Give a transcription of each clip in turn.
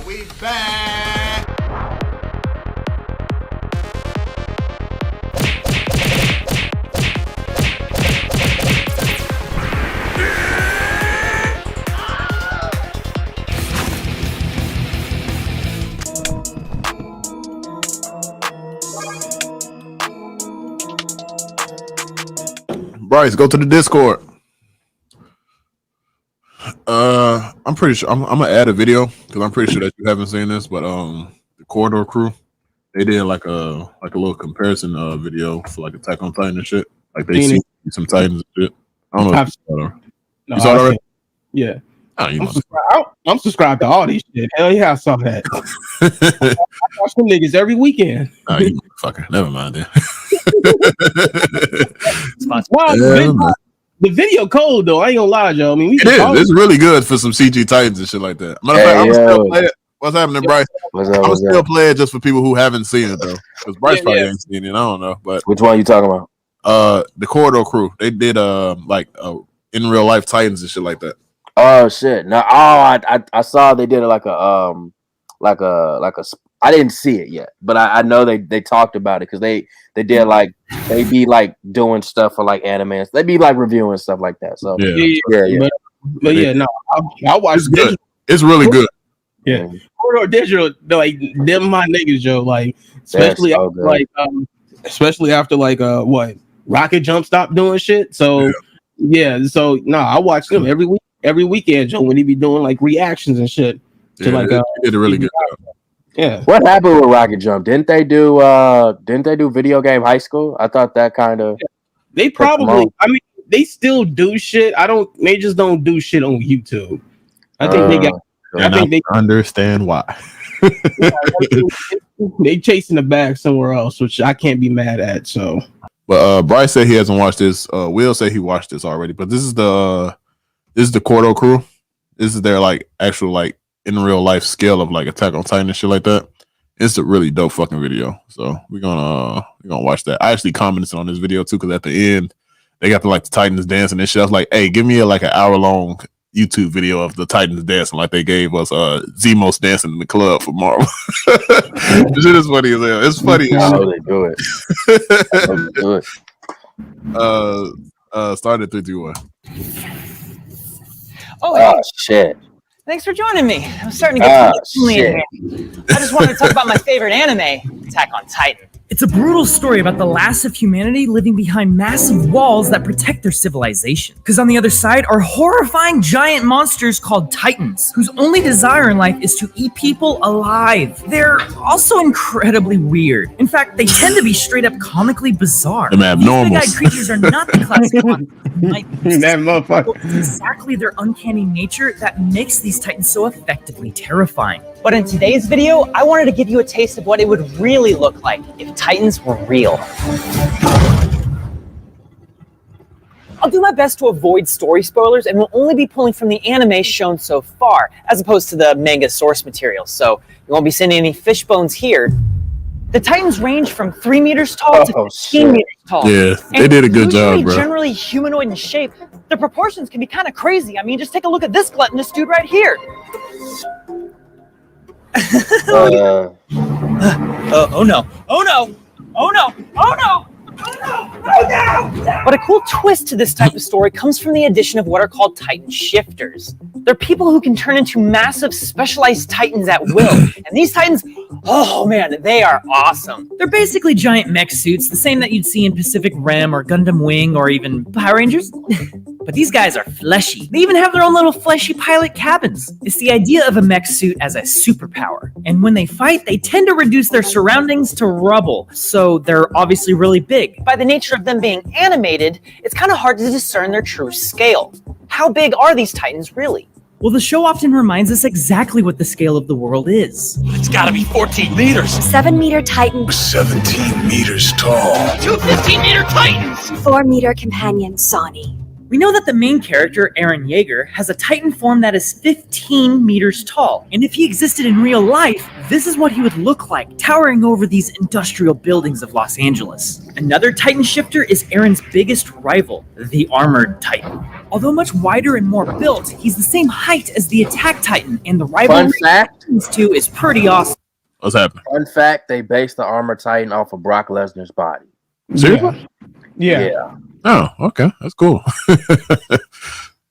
We back. Bryce, go to the Discord. I'm pretty sure I'm gonna add a video because I'm pretty sure that you haven't seen this, but the Corridor Crew, they did like a little comparison video for like Attack on Titan and shit. Like they see some Titans and shit. I don't know if you saw it already? Yeah. Oh, I'm subscribed to all these shit. Hell yeah, I saw that. I watch them niggas every weekend. Oh, you motherfucker. Never mind then. The video cold though. I ain't gonna lie, Joe. I mean, it's really good for some CG Titans and shit like that. Matter of fact, I'm still play it. What's happening, Bryce? I'm still play it just for people who haven't seen it though, because Bryce probably ain't seen it. I don't know, but which one are you talking about? The Corridor Crew. They did in real life Titans and shit like that. Oh shit! No, I saw they did like a I didn't see it yet, but I know they talked about it because they did like they be like doing stuff for like animes. They be like reviewing stuff like that. So yeah. But yeah, no, I watched it. It's really good. Yeah, Corridor Digital, like them my niggas, Joe. Like especially after what Rocket Jump stopped doing shit. So I watch them every weekend, Joe, when he be doing like reactions and shit. To they did a really good job. Yeah. What happened with Rocket Jump? Didn't they do Video Game High School? I thought that kind of they probably they still do shit. They just don't do shit on YouTube. I think they understand why. They chasing the bag somewhere else, which I can't be mad at. So but Bryce said he hasn't watched this. Will said he watched this already, but this is the Corridor Crew. This is their like actual like in real life scale of like Attack on Titan and shit like that. It's a really dope fucking video. So we're gonna watch that. I actually commented on this video too because at the end they got the Titans dancing and shit. I was like, hey, give me an hour long YouTube video of the Titans dancing like they gave us Zemos dancing in the club for Marvel. This shit is funny as hell. It's funny. How they do it. Start at 3, 2, 1. Oh shit. Thanks for joining me. I'm starting to get lonely in here. I just wanted to talk about my favorite anime, Attack on Titan. It's a brutal story about the last of humanity living behind massive walls that protect their civilization. Because on the other side are horrifying giant monsters called Titans, whose only desire in life is to eat people alive. They're also incredibly weird. In fact, they tend to be straight up comically bizarre. These big-eyed creatures are not the classic that motherfucker. It's exactly their uncanny nature that makes these Titans so effectively terrifying. But in today's video, I wanted to give you a taste of what it would really look like if Titans were real. I'll do my best to avoid story spoilers and will only be pulling from the anime shown so far, as opposed to the manga source material, so you won't be seeing any fish bones here. The Titans range from 3 meters tall to 15 meters tall. Yeah, they did a good job, bro. Generally humanoid in shape, the proportions can be kind of crazy. I mean, just take a look at this gluttonous dude right here. Oh no! Oh no! Oh no! Oh no! But a cool twist to this type of story comes from the addition of what are called Titan shifters. They're people who can turn into massive specialized Titans at will. And these Titans, oh man, they are awesome. They're basically giant mech suits, the same that you'd see in Pacific Rim or Gundam Wing or even Power Rangers. But these guys are fleshy. They even have their own little fleshy pilot cabins. It's the idea of a mech suit as a superpower. And when they fight, they tend to reduce their surroundings to rubble. So they're obviously really big. By the nature of them being animated, it's kind of hard to discern their true scale. How big are these Titans really? Well, the show often reminds us exactly what the scale of the world is. It's gotta be 14 meters. 7-meter Titan. 17 meters tall. 2 15-meter Titans. 4-meter companion Sani. We know that the main character, Eren Yeager, has a Titan form that is 15 meters tall, and if he existed in real life, this is what he would look like, towering over these industrial buildings of Los Angeles. Another Titan shifter is Eren's biggest rival, the Armored Titan. Although much wider and more built, he's the same height as the Attack Titan, and the rivalry between these two is pretty awesome. What's happening? Fun fact, they based the Armored Titan off of Brock Lesnar's body. Seriously? Yeah. Oh, okay. That's cool.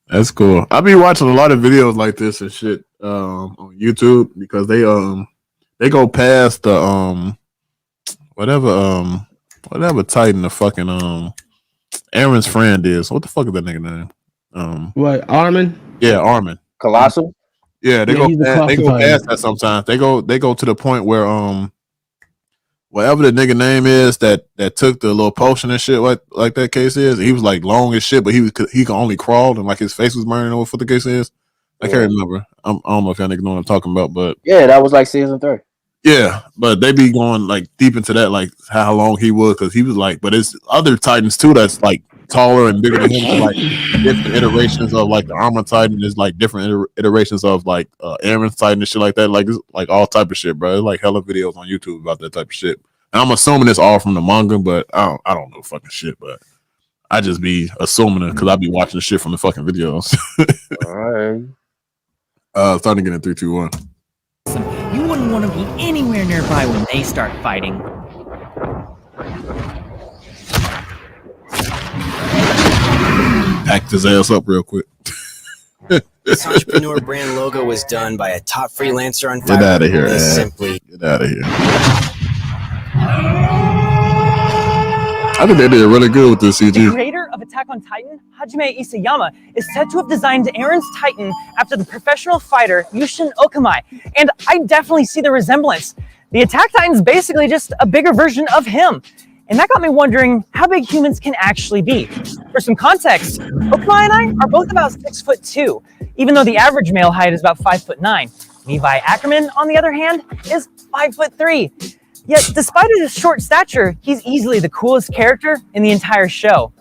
That's cool. I be watching a lot of videos like this and shit on YouTube because they go past the whatever Titan the fucking Aaron's friend is. What the fuck is that nigga name? What, Armin? Yeah, Armin. Colossal? Yeah, they go past that sometimes. They go to the point where whatever the nigga name is that took the little potion and shit like that case is, he was like long as shit, but he can only crawl and like his face was burning over what the case is. I can't remember. I don't know if y'all niggas know what I'm talking about, but yeah, that was like season 3. Yeah, but they be going like deep into that, like how long he was, because he was like, but it's other Titans too that's like taller and bigger than him, like different iterations of like the Armored Titan is like different iterations of like Aaron's Titan and shit like that, like it's like all type of shit, bro. It's like hella videos on YouTube about that type of shit. And I'm assuming it's all from the manga, but I don't know fucking shit, but I just be assuming it because I be watching the shit from the fucking videos. All right. Starting to get in 3, 2, 1. You wouldn't want to be anywhere nearby when they start fighting. Packed his ass up real quick. This entrepreneur brand logo was done by a top freelancer on Fiverr. Get out of here, man. Simply Get out of here. I think they did really good with this CG. The creator of Attack on Titan, Hajime Isayama, is said to have designed Eren's Titan after the professional fighter Yushin Okamai, and I definitely see the resemblance. The Attack Titan's basically just a bigger version of him. And that got me wondering how big humans can actually be. For some context, Okamai and I are both about 6'2", even though the average male height is about 5'9". Levi Ackerman, on the other hand, is 5'3". Yet, despite his short stature, he's easily the coolest character in the entire show.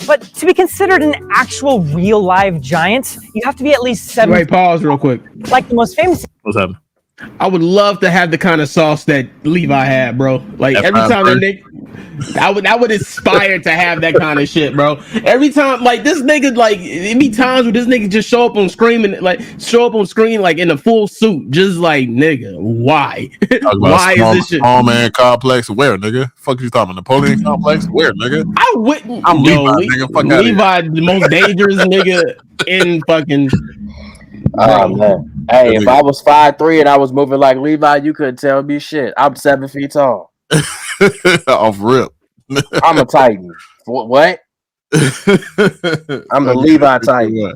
But to be considered an actual real live giant, you have to be at least 7. Wait, pause real quick. Like the most famous. What's happening? I would love to have the kind of sauce that Levi had, bro. Like every time that nigga, I would aspire to have that kind of shit, bro. Every time, like this nigga, like it be times where this nigga just show up on screen like in a full suit, just like nigga, why? Why is this shit? Small man complex, where nigga? Fuck you talking Napoleon complex, where nigga? I wouldn't. I'm Levi, nigga. Fuck Levi, the most dangerous nigga in fucking. Oh man. Hey, if I was 5'3" and I was moving like Levi, you couldn't tell me shit. I'm 7 feet tall. Off rip. I'm a Titan. What? I'm the Levi Titan.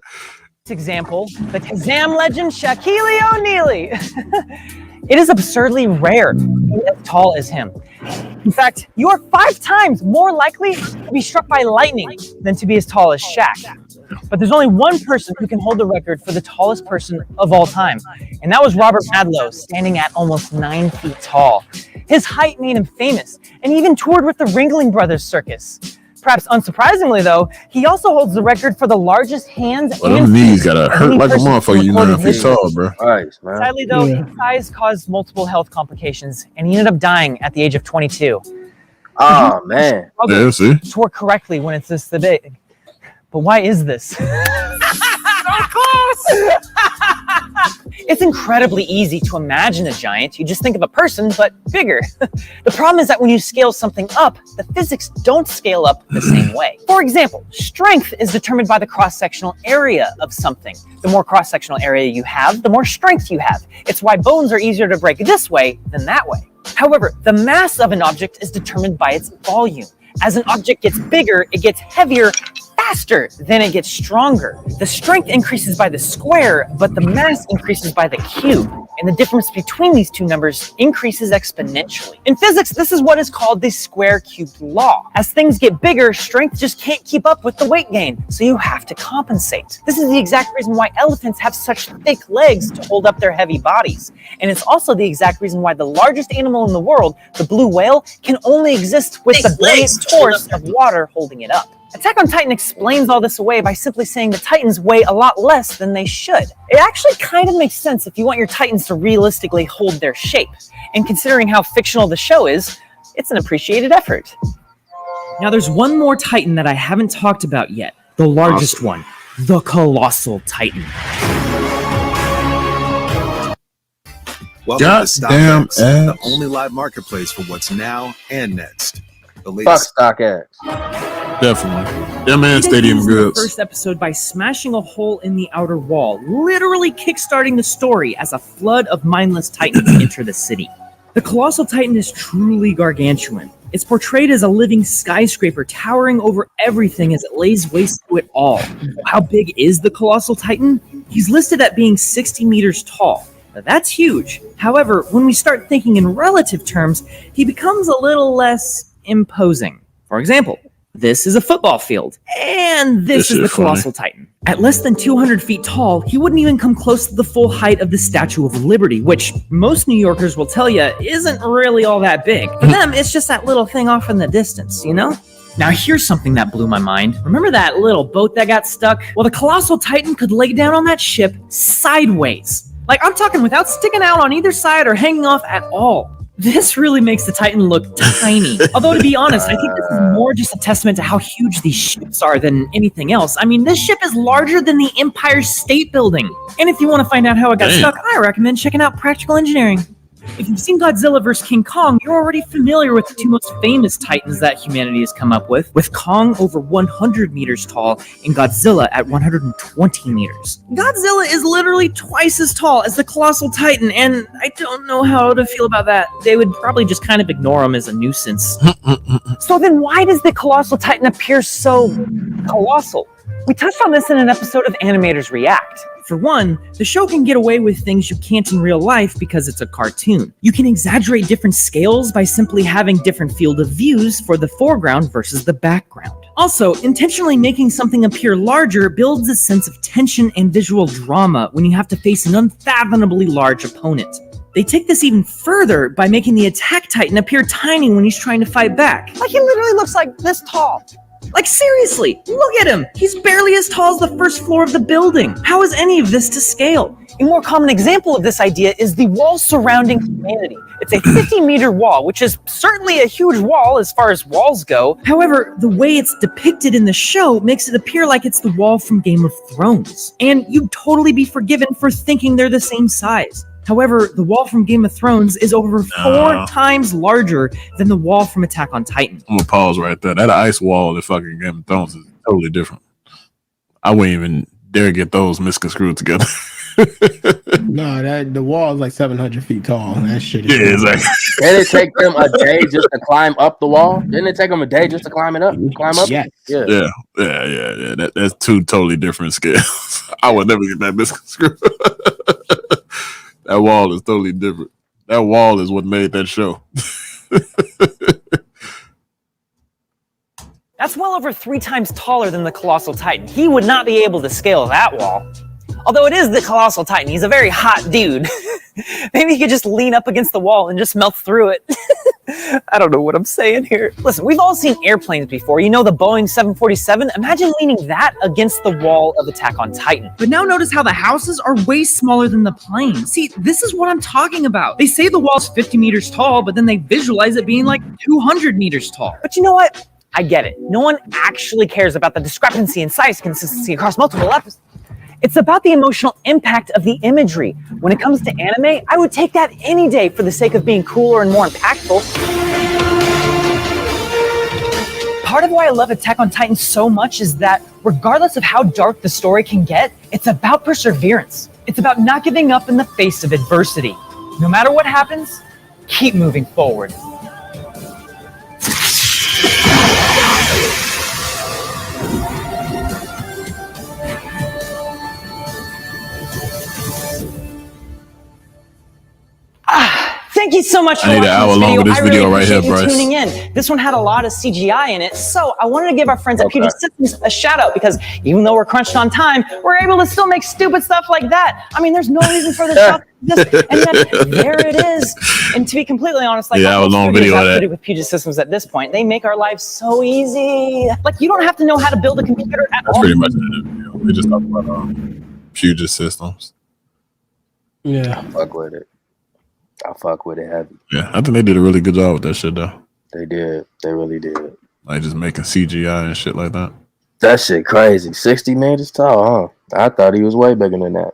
Example, the Kazam legend Shaquille O'Neal. It is absurdly rare to be as tall as him. In fact, you are 5 times more likely to be struck by lightning than to be as tall as Shaq. But there's only one person who can hold the record for the tallest person of all time, and that was Robert Madlow, standing at almost 9 feet tall. His height made him famous, and he even toured with the Ringling Brothers Circus. Perhaps unsurprisingly, though, he also holds the record for the largest hands well, and them knees feet gotta of hurt any like a person motherfucker. You 9 feet recorded tall, bro. Nice, man. Sadly, though, his size caused multiple health complications, and he ended up dying at the age of 22. Oh man. Yeah, see? Swore correctly when it's this big. But why is this? So close! It's incredibly easy to imagine a giant. You just think of a person, but bigger. The problem is that when you scale something up, the physics don't scale up the same way. For example, strength is determined by the cross-sectional area of something. The more cross-sectional area you have, the more strength you have. It's why bones are easier to break this way than that way. However, the mass of an object is determined by its volume. As an object gets bigger, it gets heavier faster than it gets stronger. The strength increases by the square, but the mass increases by the cube. And the difference between these two numbers increases exponentially. In physics, this is what is called the square-cubed law. As things get bigger, strength just can't keep up with the weight gain, so you have to compensate. This is the exact reason why elephants have such thick legs to hold up their heavy bodies. And it's also the exact reason why the largest animal in the world, the blue whale, can only exist with the buoyant force of water holding it up. Attack on Titan explains all this away by simply saying the Titans weigh a lot less than they should. It actually kind of makes sense if you want your Titans to realistically hold their shape. And considering how fictional the show is, it's an appreciated effort. Now there's one more Titan that I haven't talked about yet. The largest one. The Colossal Titan. Welcome God to damn StockX, the ass. only live marketplace for what's now and next. The Fuck latest StockX. Definitely. Them and He Stadium debuts in the Goods. first episode by smashing a hole in the outer wall, literally kickstarting the story as a flood of mindless titans enter the city. The Colossal Titan is truly gargantuan. It's portrayed as a living skyscraper towering over everything as it lays waste to it all. How big is the Colossal Titan? He's listed at being 60 meters tall. Now, that's huge. However, when we start thinking in relative terms, he becomes a little less imposing. For example, this is a football field, and this is the Colossal Titan. At less than 200 feet tall, he wouldn't even come close to the full height of the Statue of Liberty, which most New Yorkers will tell you isn't really all that big. For them, it's just that little thing off in the distance, you know? Now here's something that blew my mind. Remember that little boat that got stuck? Well, the Colossal Titan could lay down on that ship sideways. Like, I'm talking without sticking out on either side or hanging off at all. This really makes the Titan look tiny. Although, to be honest, I think this is more just a testament to how huge these ships are than anything else. I mean, this ship is larger than the Empire State Building. And if you want to find out how it got stuck, I recommend checking out Practical Engineering. If you've seen Godzilla vs. King Kong, you're already familiar with the two most famous Titans that humanity has come up with Kong over 100 meters tall and Godzilla at 120 meters. Godzilla is literally twice as tall as the Colossal Titan, and I don't know how to feel about that. They would probably just kind of ignore him as a nuisance. So then why does the Colossal Titan appear so colossal? We touched on this in an episode of Animators React. For one, the show can get away with things you can't in real life because it's a cartoon. You can exaggerate different scales by simply having different field of views for the foreground versus the background. Also, intentionally making something appear larger builds a sense of tension and visual drama when you have to face an unfathomably large opponent. They take this even further by making the Attack Titan appear tiny when he's trying to fight back. Like, he literally looks like this tall. Like, seriously, look at him! He's barely as tall as the first floor of the building. How is any of this to scale? A more common example of this idea is the wall surrounding humanity. It's a 50-meter wall, which is certainly a huge wall as far as walls go. However, the way it's depicted in the show makes it appear like it's the wall from Game of Thrones. And you'd totally be forgiven for thinking they're the same size. However, the wall from Game of Thrones is over 4 times larger than the wall from Attack on Titan. I'm gonna pause right there. That ice wall in fucking Game of Thrones is totally different. I wouldn't even dare get those misconstrued together. No, the wall is like 700 feet tall. That shit is exactly. Didn't it take them a day just to climb up the wall? Didn't it take them a day just to climb up? Yes. Yeah. Yeah. That's two totally different scales. I would never get that misconstrued. That wall is totally different. That wall is what made that show. That's well over 3 times taller than the Colossal Titan. He would not be able to scale that wall. Although it is the Colossal Titan, he's a very hot dude. Maybe he could just lean up against the wall and just melt through it. I don't know what I'm saying here. Listen, we've all seen airplanes before. You know the Boeing 747? Imagine leaning that against the wall of Attack on Titan. But now notice how the houses are way smaller than the plane. See, this is what I'm talking about. They say the wall's 50 meters tall, but then they visualize it being like 200 meters tall. But you know what? I get it. No one actually cares about the discrepancy in size consistency across multiple episodes. It's about the emotional impact of the imagery. When it comes to anime, I would take that any day for the sake of being cooler and more impactful. Part of why I love Attack on Titan so much is that regardless of how dark the story can get, it's about perseverance. It's about not giving up in the face of adversity. No matter what happens, keep moving forward. Thank Thank you so much for I need watching an hour this long video. of this I really video right here, appreciate you Bryce. tuning in. This one had a lot of CGI in it, so I wanted to give our friends at Puget Systems a shout out because even though we're crunched on time, we're able to still make stupid stuff like that. I mean, there's no reason for this stuff to exist, and yet there it is. And to be completely honest, like Yeah, our a long studio's video of that. outfitted with Puget Systems at this point, they make our lives so easy. Like you don't have to know how to build a computer at That's all. pretty much it. You know, we just talked about Puget Systems. Yeah. I fuck with it. I fuck with it heavy. Yeah, I think they did a really good job with that shit though. They did. They really did. Like just making CGI and shit like that. That shit crazy. 60 meters tall, huh? I thought he was way bigger than that.